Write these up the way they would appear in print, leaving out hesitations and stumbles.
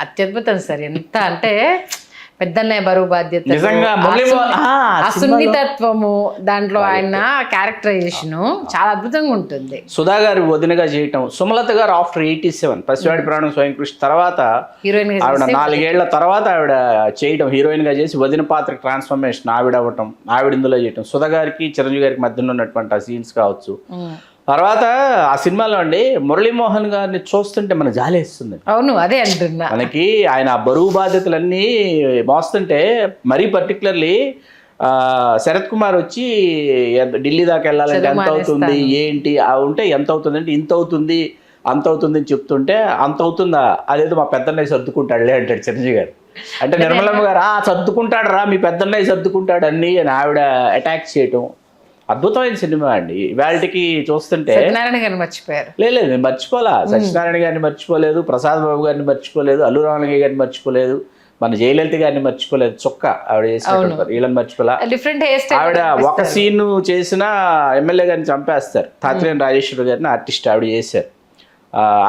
అత్యద్భుతం sir. ఎంత అంటే పెద్దన్నయ్య బరువు బాధ్యత, నిజంగా సున్నితత్వము, దాంట్లో ఆయన క్యారెక్టరైజేషన్ చాలా అద్భుతంగా ఉంటుంది. సుధా గారు వదినగా చేయటం, సుమలత గారు ఆఫ్టర్ 87 పసివాడి ప్రాణం స్వయంకృష్ణ తర్వాత హీరోయిన్ ఆవిడ 4 ఏళ్ల తర్వాత ఆవిడ చేయటం, హీరోయిన్ గా చేసి వదిన పాత్ర ట్రాన్స్ఫర్మేషన్ ఆవిడ అవ్వటం, ఆవిడ ఇందులో చేయటం, సుధా గారికి చిరంజీవి గారికి మధ్యలో ఉన్నటువంటి ఆ సీన్స్ కావచ్చు. తర్వాత ఆ సినిమాలో అండి మురళీమోహన్ గారిని చూస్తుంటే మన జాలేస్తుంది. అవును, అదే అంటున్నా. మనకి ఆయన బరువు బాధ్యతలన్నీ మోస్తుంటే, మరీ పర్టికులర్లీ శరత్ కుమార్ వచ్చి ఢిల్లీ దాకా వెళ్ళాలంటే ఎంత అవుతుంది ఏంటి ఉంటే ఎంత అవుతుంది అంటే ఇంత అవుతుంది అంత అవుతుంది అని చెప్తుంటే, అంత అవుతుందా అదేదో మా పెద్దన్నయ్య సర్దుకుంటాడులే అంటాడు చిరంజీవి గారు. అంటే నిర్మలమ్మ గారు సర్దుకుంటాడు రా మీ పెద్దన్నయ్య సర్దుకుంటాడు అన్ని అని ఆవిడ అటాక్ చేయటం అద్భుతమైన సినిమా అండి. ఇవాళకి చూస్తుంటే సత్యనారాయణ గారిని మర్చిపోయారు. లేదు నేను మర్చిపోలా, సత్యనారాయణ గారిని మర్చిపోలేదు, ప్రసాద్ బాబు గారిని మర్చిపోలేదు, అల్లు రామలింగయ్య గారిని మర్చిపోలేదు, మన జయలలిత గారిని మర్చిపోలేదు, చొక్క ఆవిడ చేసిన వీళ్ళని మర్చిపోలా. ఆవిడ ఒక సీన్ చేసిన ఎమ్మెల్యే గారిని చంపేస్తారు, తాతిరేని రాజేశ్వరి గారిని ఆర్టిస్ట్ ఆవిడ చేశారు,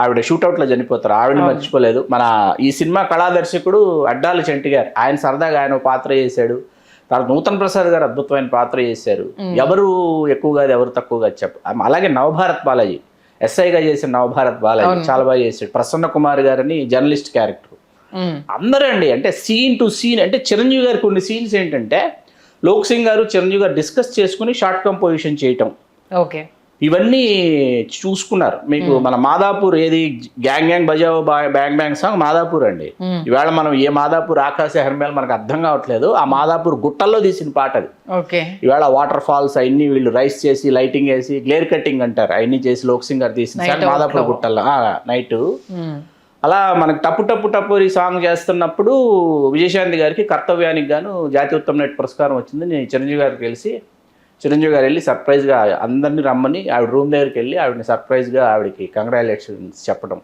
ఆవిడ షూట్అవుట్లో చనిపోతారు, ఆవిడని మర్చిపోలేదు. మన ఈ సినిమా కళాదర్శకుడు అడ్డాల చంటి గారు, ఆయన సరదాగా ఆయన పాత్ర చేశాడు. తర్వాత నూతన్ ప్రసాద్ గారు అద్భుతమైన పాత్ర చేశారు. ఎవరు ఎక్కువగా ఎవరు తక్కువగా అలాగే నవభారత్ బాలాజీ ఎస్ఐగా చేసిన నవభారత్ బాలాజీ చాలా బాగా చేశాడు. ప్రసన్న కుమార్ గారని జర్నలిస్ట్ క్యారెక్టర్. అందరూ అండి అంటే సీన్ టు సీన్. అంటే చిరంజీవి గారి కొన్ని సీన్స్ ఏంటంటే లోక్ సింగ్ గారు చిరంజీవి గారు డిస్కస్ చేసుకుని షార్ట్ కంపోజిషన్ చేయటం, ఓకే, ఇవన్నీ చూసుకున్నారు. మీకు మన మాదాపూర్ ఏది గ్యాంగ్ గ్యాంగ్ బజావో బ్యాంగ్ బ్యాంగ్ సాంగ్ మాదాపూర్ అండి. ఇవాళ మనం ఏ మాదాపూర్ ఆకాశ హెర్మేల్ మనకు అర్థం కావట్లేదు, ఆ మాదాపూర్ గుట్టల్లో తీసిన పాట అది. ఇవాళ వాటర్ ఫాల్స్ అవన్నీ వీళ్ళు రైస్ చేసి లైటింగ్ వేసి గ్లేర్ కట్టింగ్ అంటారు అవన్నీ చేసి లోక్ సింగ్ గారు తీసిన మాదాపూర్ గుట్టల్లో నైట్. అలా మనకు టప్పు టప్పు టప్పు ఈ సాంగ్ చేస్తున్నప్పుడు విజయశాంతి గారికి కర్తవ్యానికి గాను జాతీయ ఉత్తమ నటి పురస్కారం వచ్చింది. నేను చిరంజీవి గారికి తెలిసి చిరంజీవి గారు వెళ్ళి సర్ప్రైజ్గా అందరినీ రమ్మని ఆవిడ రూమ్ దగ్గరికి వెళ్ళి ఆవిడని సర్ప్రైజ్గా ఆవిడకి కంగ్రాచులేషన్స్ చెప్పడం.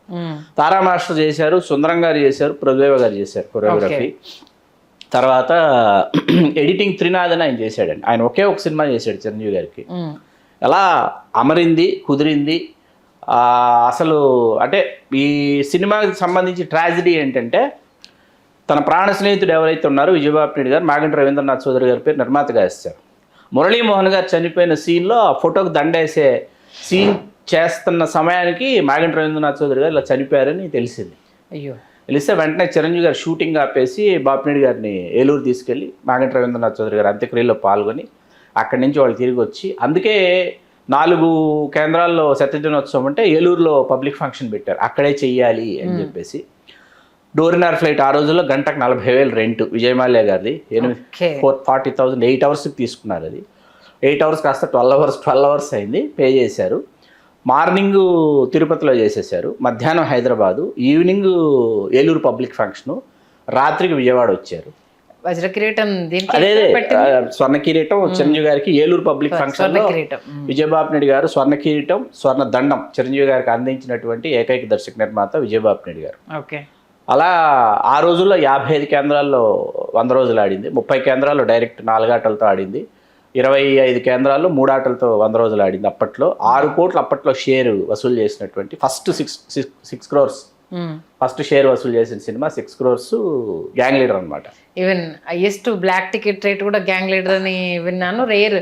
తారా మాస్టర్ చేశారు, సుందరం గారు చేశారు, ప్రభుదేవ గారు చేశారు కొరియోగ్రఫీ. తర్వాత ఎడిటింగ్ త్రినాథ్ అని ఆయన చేశాడండి. ఆయన ఒకే ఒక సినిమా చేశాడు చిరంజీవి గారికి. ఎలా అమరింది కుదిరింది అసలు. అంటే ఈ సినిమాకి సంబంధించి ట్రాజడీ ఏంటంటే, తన ప్రాణ స్నేహితుడు ఎవరైతే ఉన్నారో విజయబాబు నాయుడు గారు మాగంటి రవీంద్రనాథ్ చౌదరి గారి పేరు నిర్మాతగా ఇస్తారు. మురళీమోహన్ గారు చనిపోయిన సీన్లో ఆ ఫోటోకి దండేసే సీన్ చేస్తున్న సమయానికి మాగంటి రవీంద్రనాథ్ చౌదరి గారు ఇలా చనిపోయారని తెలిసింది. అయ్యో, తెలిస్తే వెంటనే చిరంజీవి గారు షూటింగ్ ఆపేసి బాపినేడు గారిని ఏలూరు తీసుకెళ్ళి మాగంటి రవీంద్రనాథ్ చౌదరి గారు అంత్యక్రియలో పాల్గొని అక్కడి నుంచి వాళ్ళు తిరిగి వచ్చి, అందుకే 4 కేంద్రాల్లో సత్యదినోత్సవం అంటే ఏలూరులో పబ్లిక్ ఫంక్షన్ పెట్టారు, అక్కడే చెయ్యాలి అని చెప్పేసి. డోరినార్ ఫ్లైట్ ఆ రోజుల్లో గంటకు 40,000 రెంట్ విజయమాల్య గారిది. 40,000 8 అవర్స్కి తీసుకున్నారు. అది 8 అవర్స్ కాస్త 12 అవర్స్ అయింది, పే చేశారు. మార్నింగ్ తిరుపతిలో చేసేసారు, మధ్యాహ్నం Hyderabad, evening Eluru public function, రాత్రికి విజయవాడ వచ్చారు. వజ్ర కిరీటం అదే స్వర్ణ కిరీటం చిరంజీవి గారికి ఏలూరు పబ్లిక్ ఫంక్షన్ లో విజయబాబు నాయుడు గారు స్వర్ణ కిరీటం స్వర్ణ దండం చిరంజీవి గారికి అందించినటువంటి ఏకైక దర్శక నిర్మాత విజయబాబు నాయుడు గారు. అలా ఆ రోజుల్లో 55 కేంద్రాల్లో 100 రోజులు ఆడింది, 30 కేంద్రాల్లో డైరెక్ట్ 4 ఆటలతో ఆడింది, 25 కేంద్రాల్లో 3 ఆటలతో 100 రోజులు ఆడింది. అప్పట్లో 6 కోట్లు అప్పట్లో షేర్ వసూలు చేసినటువంటి ఫస్ట్ 6 crores ఫస్ట్ షేర్ వసూలు చేసిన సినిమా 6 crores గ్యాంగ్ లీడర్ అనమాట. Even highest black ticket rate కూడా గ్యాంగ్ లీడర్ అని విన్నాను. రేర్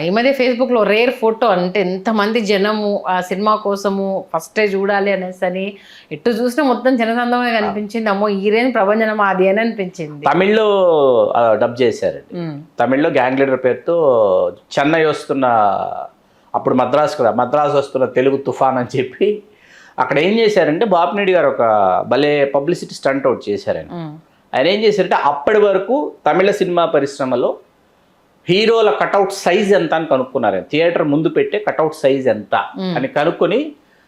ఈ మధ్య ఫేస్బుక్లో రేర్ ఫోటో, అంటే ఎంతమంది జనము ఆ సినిమా కోసము ఫస్టే చూడాలి అనేసి అని ఎటు చూసినా మొత్తం జనసందమే కనిపించింది. అమ్మో ఈ రేంజ్ ప్రభంజనం అది అని అనిపించింది. తమిళ్లో డబ్ చేశారండి, తమిళ్లో గ్యాంగ్ లీడర్ పేరుతో చెన్నై వస్తున్న, అప్పుడు మద్రాసు వస్తున్న తెలుగు తుఫాన్ అని చెప్పి అక్కడ ఏం చేశారంటే బాపినేడు గారు ఒక భలే పబ్లిసిటీ స్టంట్ అవుట్ చేశారని. ఆయన ఏం చేశారంటే అప్పటి వరకు తమిళ సినిమా పరిశ్రమలో హీరోల కటౌట్ సైజ్ ఎంత అని కనుక్కున్నారు. థియేటర్ ముందు పెట్టే కటౌట్ సైజ్ ఎంత అని కనుక్కొని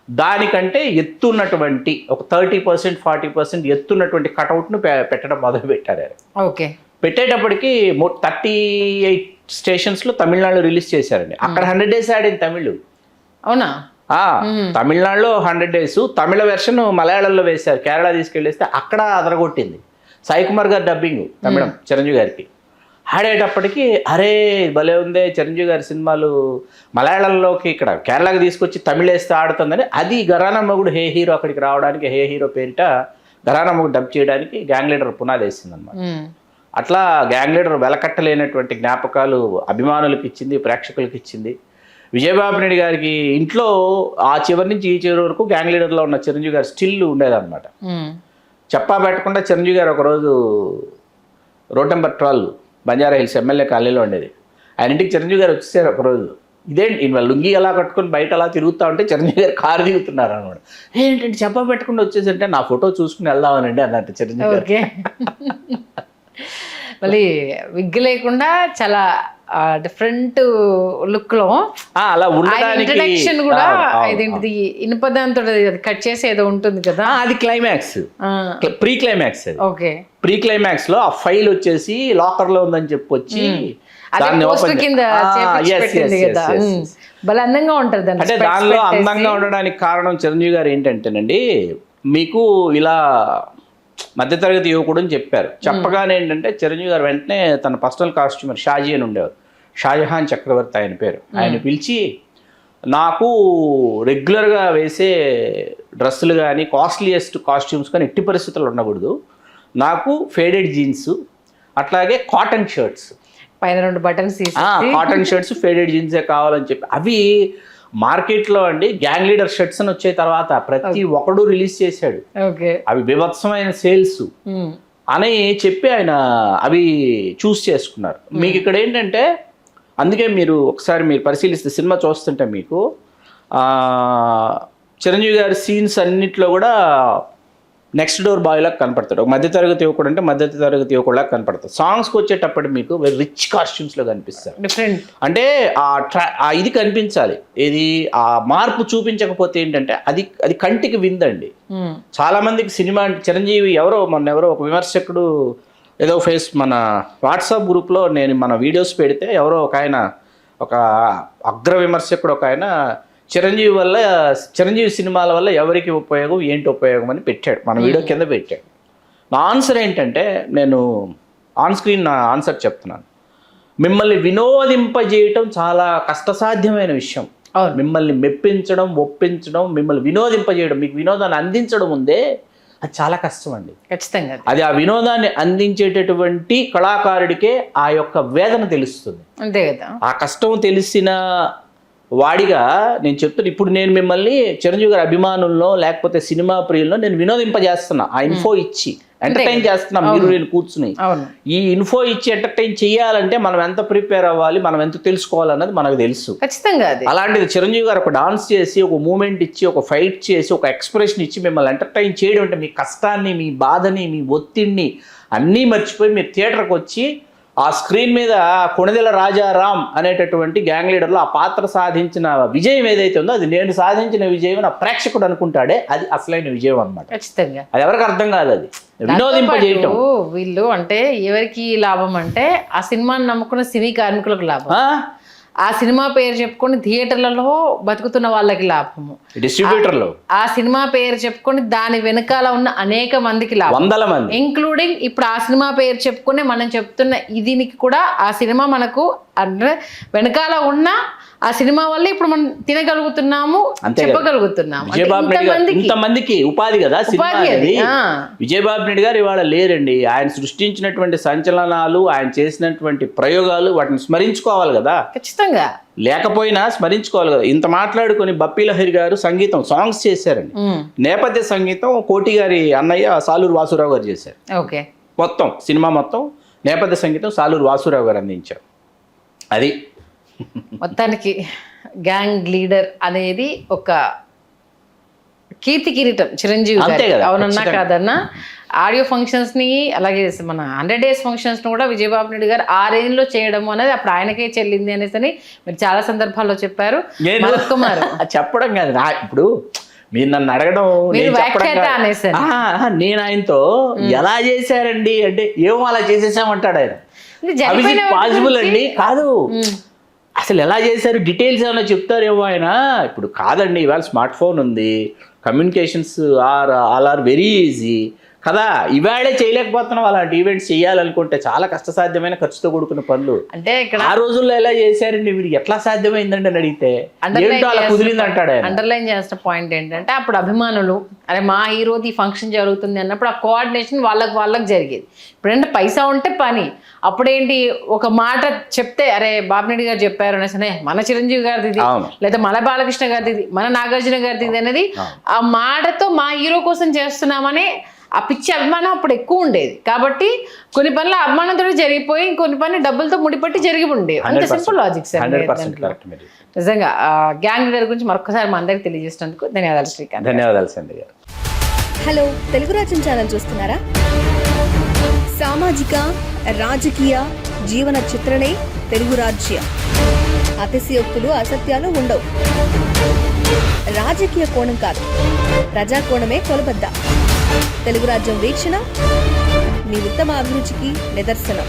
దానికంటే ఎత్తున్నటువంటి ఒక 30% 40% ఎత్తున్నటువంటి కటౌట్ను పెట్టడం మొదలు పెట్టారు. ఓకే, పెట్టేటప్పటికి 38 స్టేషన్స్లో తమిళనాడులో రిలీజ్ చేశారండి. అక్కడ 100 days ఆడింది తమిళ్. అవునా? తమిళనాడులో 100 days తమిళ వెర్షన్ మలయాళంలో వేశారు. కేరళ తీసుకెళ్ళేస్తే అక్కడ అదరగొట్టింది. సాయి కుమార్ గారు డబ్బింగ్ తమిళం చిరంజీవి గారికి ఆడేటప్పటికి అరే భలే ఉందే చిరంజీవి గారి సినిమాలు మలయాళంలోకి ఇక్కడ కేరళకి తీసుకొచ్చి తమిళ వేస్తే ఆడుతుందని, అది గరానా మగుడు హే హీరో అక్కడికి రావడానికి హే హీరో పేరిట ఘరానా డబ్ చేయడానికి గ్యాంగ్ లీడర్ పునాది వేసింది అనమాట. అట్లా గ్యాంగ్ లీడర్ వెలకట్టలేనటువంటి జ్ఞాపకాలు అభిమానులకు ఇచ్చింది, ప్రేక్షకులకు ఇచ్చింది. విజయబాబు నాయుడు గారికి ఇంట్లో ఆ చివరి నుంచి ఈ చివరి వరకు గ్యాంగ్ లీడర్లో ఉన్న చిరంజీవి గారు స్టిల్ ఉండేదన్నమాట. చెప్పా పెట్టకుండా చిరంజీవి గారు ఒకరోజు road number 12 Banjara hills MLA కాలనీలో ఉండేది. ఆయన ఇంటికి చిరంజీవి గారు వచ్చేసారు ఒకరోజు. ఇదేంటి వాళ్ళ లుంగి ఎలా కట్టుకొని బయట అలా తిరుగుతూ ఉంటే చిరంజీవి గారు కారు దిగుతున్నారు అనమాట. ఏంటంటే చెప్పా పెట్టకుండా వచ్చేసంటే నా ఫోటో చూసుకుని వెళ్దామనండి అన్నట్టు చిరంజీవి గారు. మళ్ళీ విగ్ లేకుండా చాలా డిఫరెంట్ లుక్ లో అలా ఇంట్రడక్షన్ కూడా ఇదేంటిది ఇనుపదాంతో కట్ చేసి ఏదో ఉంటుంది కదా, అది క్లైమాక్స్, ప్రీ క్లైమాక్స్. అది ఓకే, ప్రీ క్లైమాక్స్ లో ఆ ఫైల్ వచ్చేసి లాకర్ లో ఉందని చెప్పొచ్చి కింద భలే అందంగా ఉంటది. అంటే దానిలో అందంగా ఉండడానికి కారణం చిరంజీవి గారు ఏంటంటేనండి, మీకు ఇలా మధ్యతరగతి యువకుడు అని చెప్పారు. చెప్పగానే ఏంటంటే చిరంజీవి గారు వెంటనే తన పర్సనల్ కాస్ట్యూమర్ షాజీ అని ఉండేవారు, షాజహాన్ చక్రవర్తి ఆయన పేరు. ఆయన పిలిచి నాకు రెగ్యులర్గా వేసే డ్రెస్సులు కానీ కాస్ట్లీయెస్ట్ కాస్ట్యూమ్స్ కానీ ఎట్టి పరిస్థితుల్లో ఉండకూడదు, నాకు ఫేడెడ్ జీన్స్ అట్లాగే కాటన్ షర్ట్స్, పైన 2 బటన్స్ కాటన్ షర్ట్స్ ఫేడెడ్ జీన్సే కావాలని చెప్పి, అవి మార్కెట్లో అండి గ్యాంగ్ లీడర్ షర్ట్స్ అని వచ్చే తర్వాత ప్రతి ఒక్కడు రిలీజ్ చేశాడు. అవి బీభత్సమైన సేల్స్ అని చెప్పి ఆయన అవి చూస్ చేసుకున్నారు. మీకు ఇక్కడ ఏంటంటే, అందుకే మీరు ఒకసారి మీరు పరిశీలిస్తే సినిమా చూస్తుంటే మీకు చిరంజీవి గారి సీన్స్ అన్నిట్లో కూడా నెక్స్ట్ డోర్ బాయ్ లాగా కనపడతాడు. ఒక మధ్యతరగతి యువకుడు అంటే మధ్యతరగతి యువకుడులాగా కనపడతాడు. సాంగ్స్కి వచ్చేటప్పుడు మీకు రిచ్ కాస్ట్యూమ్స్లో కనిపిస్తారు. అంటే ఆ ఇది కనిపించాలి, ఇది ఆ మార్పు చూపించకపోతే ఏంటంటే అది కంటికి విందండి. చాలా మందికి సినిమా అంటే చిరంజీవి ఎవరో ఒక విమర్శకుడు ఏదో మన వాట్సాప్ గ్రూప్లో నేను మన వీడియోస్ పెడితే ఎవరో ఒక అగ్ర విమర్శకుడు ఒక ఆయన చిరంజీవి సినిమాల వల్ల ఎవరికి ఉపయోగం ఏంటి ఉపయోగం అని పెట్టాడు, మన వీడియో కింద పెట్టాడు. నా ఆన్సర్ ఏంటంటే, నేను ఆన్ స్క్రీన్ నా ఆన్సర్ చెప్తున్నాను. మిమ్మల్ని వినోదింపజేయటం చాలా కష్టసాధ్యమైన విషయం. మిమ్మల్ని మెప్పించడం, ఒప్పించడం, మిమ్మల్ని వినోదింపజేయడం, మీకు వినోదాన్ని అందించడం ఉందే, అది చాలా కష్టం అండి. ఖచ్చితంగా అది ఆ వినోదాన్ని అందించేటటువంటి కళాకారుడికే ఆ యొక్క వేదన తెలుస్తుంది. అంతే కదా. ఆ కష్టం తెలిసిన వాడిగా నేను చెప్తున్నా, ఇప్పుడు నేను మిమ్మల్ని చిరంజీవి గారి అభిమానుల్లో లేకపోతే సినిమా ప్రియుల్లో నేను వినోదింపజేస్తున్నా, ఆ ఇన్ఫో ఇచ్చి ఎంటర్టైన్ చేస్తున్నా. మీరు నేను కూర్చుని ఈ ఇన్ఫో ఇచ్చి ఎంటర్టైన్ చేయాలంటే మనం ఎంత ప్రిపేర్ అవ్వాలి, మనం ఎంత తెలుసుకోవాలన్నది మనకు తెలుసు. ఖచ్చితంగా అలాంటిది చిరంజీవి గారు ఒక డాన్స్ చేసి, ఒక మూమెంట్ ఇచ్చి, ఒక ఫైట్ చేసి, ఒక ఎక్స్ప్రెషన్ ఇచ్చి మిమ్మల్ని ఎంటర్టైన్ చేయడం అంటే, మీ కష్టాన్ని, మీ బాధని, మీ ఒత్తిడిని అన్నీ మర్చిపోయి మీరు థియేటర్కి వచ్చి ఆ స్క్రీన్ మీద కొణిదెల రాజారాం అనేటటువంటి గ్యాంగ్ లీడర్లో ఆ పాత్ర సాధించిన విజయం ఏదైతే ఉందో, అది నేను సాధించిన విజయం నా ప్రేక్షకుడు అనుకుంటాడే, అది అసలైన విజయం అన్నమాట. ఖచ్చితంగా అది ఎవరికి అర్థం కాదు. అది వినోదింపజేయటం. వీళ్ళు అంటే ఎవరికి లాభం అంటే, ఆ సినిమాని నమ్ముకున్న సినీ కార్మికులకు లాభం, ఆ సినిమా పేరు చెప్పుకొని థియేటర్లలో బతుకుతున్న వాళ్ళకి లాభము, డిస్ట్రిబ్యూటర్లు ఆ సినిమా పేరు చెప్పుకొని దాని వెనకాల ఉన్న అనేక మందికి లాభం, 100 మంది, ఇంక్లూడింగ్ ఇప్పుడు ఆ సినిమా పేరు చెప్పుకుని మనం చెప్తున్న దీనికి కూడా ఆ సినిమా మనకు అంటే వెనకాల ఉన్న ఆ సినిమా వల్ల ఇప్పుడు మనం తినగలుగుతున్నాము, చెప్పగలుగుతున్నాము. ఇంతమందికి ఉపాధి కదా సినిమా అనేది. విజయబాబు నాయుడు గారు ఇవాళ లేరండి. ఆయన సృష్టించినటువంటి సంచలనాలు, ఆయన చేసినటువంటి ప్రయోగాలు, వాటిని స్మరించుకోవాలి కదా. ఖచ్చితంగా లేకపోయినా స్మరించుకోవాలి కదా. ఇంత మాట్లాడుకొని బప్పీ లహరి గారు సంగీతం సాంగ్స్ చేశారండి. నేపథ్య సంగీతం కోటి గారి అన్నయ్య సాలూరు వాసురావు గారు చేశారు. మొత్తం సినిమా మొత్తం నేపథ్య సంగీతం సాలూరు వాసురావు గారు అందించారు. అది మొత్తానికి గ్యాంగ్ లీడర్ అనేది ఒక కీర్తి కిరీటం చిరంజీవి గారు. అవునన్నా కాదన్నా, ఆడియో ఫంక్షన్స్ని అలాగే మన 100 days ఫంక్షన్స్ని కూడా విజయబాబు నాయుడు గారు ఆ రేంజ్లో చేయడం అనేది అప్పుడు ఆయనకే చెల్లింది అనేసి మీరు చాలా సందర్భాల్లో చెప్పారు. చెప్పడం కాదు, ఇప్పుడు మీరు నన్ను అడగడం, నేను ఆయనతో ఎలా చేశారండి అంటే, ఏమో అలా చేసేసామంటాడు ఆయన. పాసిబుల్ అండి కాదు, అసలు ఎలా చేశారు డీటెయిల్స్ ఏమైనా చెప్తారేమో ఆయన. ఇప్పుడు కాదండి, ఇవాళ స్మార్ట్ ఫోన్ ఉంది, communications all are very easy. కదా ఇవాళే చేయలేకపోతున్నాం. అలాంటి ఈవెంట్స్ చేయాలనుకుంటే చాలా కష్టసాధ్యమైన ఖర్చుతో కూడుకున్న పనులు. అంటే ఇక్కడ ఆ రోజుల్లో ఎలా చేశారండి మీరు, ఎట్లా సాధ్యమైందండి అని అడిగితే ఏంటో అలా కుదిరింది అంటాడు ఆయన. అండర్లైన్ చేసిన పాయింట్ ఏంటంటే అప్పుడు అభిమానులు అరే మా హీరోది ఈ ఫంక్షన్ జరుగుతుంది అన్నప్పుడు ఆ కోఆర్డినేషన్ వాళ్ళకి జరిగేది. ఇప్పుడంటే పైసా ఉంటే పని. అప్పుడేంటి ఒక మాట చెప్తే అరే బాపిరెడ్డి గారు చెప్పారు అనేసి మన చిరంజీవి గారిది ఇది, లేదా మన బాలకృష్ణ గారిది ఇది, మన నాగార్జున గారిది ఇది అనేది ఆ మాటతో మా హీరో కోసం చేస్తున్నామని ఆ పిచ్చి అభిమానం అప్పుడు ఎక్కువ ఉండేది. కాబట్టి కొన్ని పనులు అభిమానంతో జరిగిపోయి ఇంకొన్ని పనులు డబ్బులతో ముడిపట్టి జరిగి ఉండేవి. అంత సింపుల్ లాజిక్స్. నిజంగా గ్యాంగ్ లీడర్ గురించి మరొకసారి మా అందరికి తెలియజేసినందుకు ధన్యవాదాలు శ్రీకాంత్. ధన్యవాదాలు సంధ్య గారు. హలో, తెలుగు రాజ్యం ఛానల్ చూస్తున్నారా? సామాజిక రాజకీయ జీవన చిత్రణే తెలుగు రాజ్యం. అతిశయోక్తులు అసత్యాలు ఉండవు. రాజకీయ కోణం కాదు, ప్రజా కోణమే కొలబద్ద. తెలుగు రాజ్యం వీక్షణ మీ ఉత్తమ అభిరుచికి నిదర్శనం.